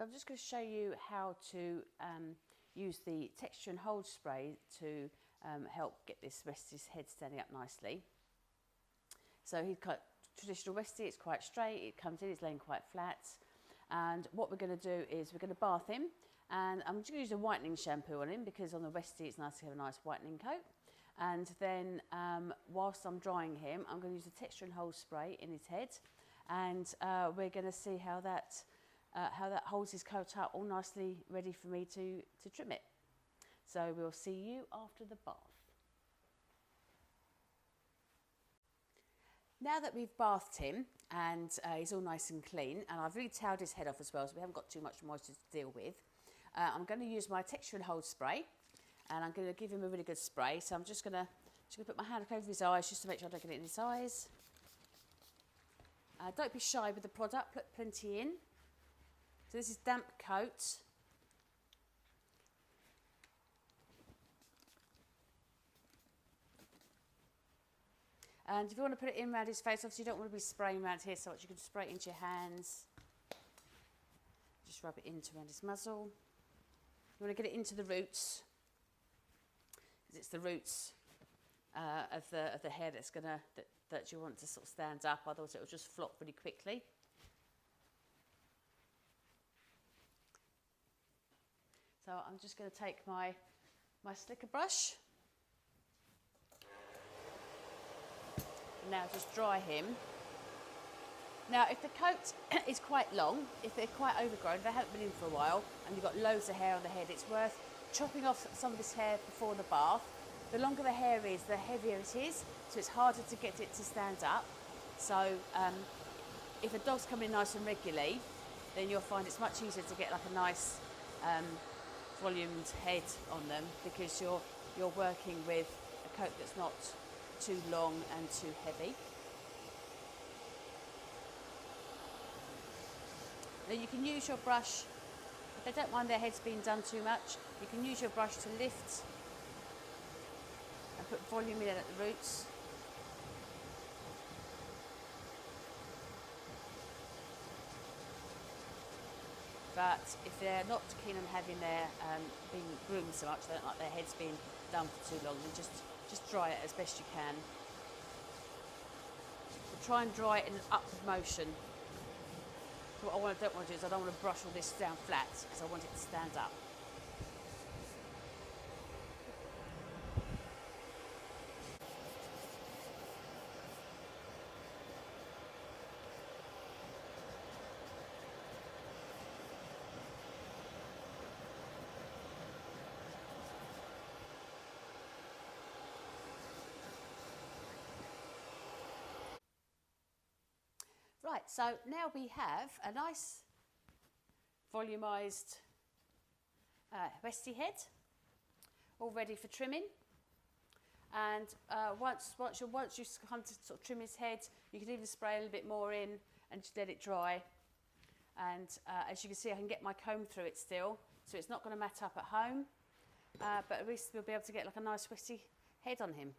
So I'm just going to show you how to use the texture and hold spray to help get this Westie's head standing up nicely. So he's got traditional Westie, it's quite straight, it comes in, it's laying quite flat. And what we're going to do is we're going to bath him, and I'm just going to use a whitening shampoo on him because on the Westie it's nice to have a nice whitening coat. And then whilst I'm drying him, I'm going to use the texture and hold spray in his head, and we're going to see how that holds his coat up all nicely ready for me to trim it. So we'll see you after the bath. Now that we've bathed him and he's all nice and clean, and I've really toweled his head off as well, so we haven't got too much moisture to deal with, I'm going to use my texture and hold spray, and I'm going to give him a really good spray. So I'm just going to put my hand over his eyes just to make sure I don't get it in his eyes. Don't be shy with the product, put plenty in. So this is damp coat. And if you want to put it in around his face, obviously you don't want to be spraying around here so much, you can spray it into your hands. Just rub it into around his muzzle. You want to get it into the roots, because it's the roots of the hair that you want to sort of stand up, otherwise it will just flop really quickly. So I'm just going to take my slicker brush. Now just dry him. Now if the coat is quite long, if they're quite overgrown, they haven't been in for a while, and you've got loads of hair on the head, it's worth chopping off some of this hair before the bath. The longer the hair is, the heavier it is, so it's harder to get it to stand up. So if a dog's coming in nice and regularly, then you'll find it's much easier to get like a nice volumed head on them, because you're working with a coat that's not too long and too heavy. Now you can use your brush, if they don't mind their heads being done too much, you can use your brush to lift and put volume in at the roots. But if they're not keen on having their being groomed so much, they don't like their heads being done for too long, then just dry it as best you can. But try and dry it in an upward motion. So what I don't want to do is I don't want to brush all this down flat, because I want it to stand up. Right, so now we have a nice volumised Westie head, all ready for trimming. And once you come to sort of trim his head, you can even spray a little bit more in and just let it dry. And as you can see, I can get my comb through it still, so it's not going to mat up at home, but at least we'll be able to get like a nice Westie head on him.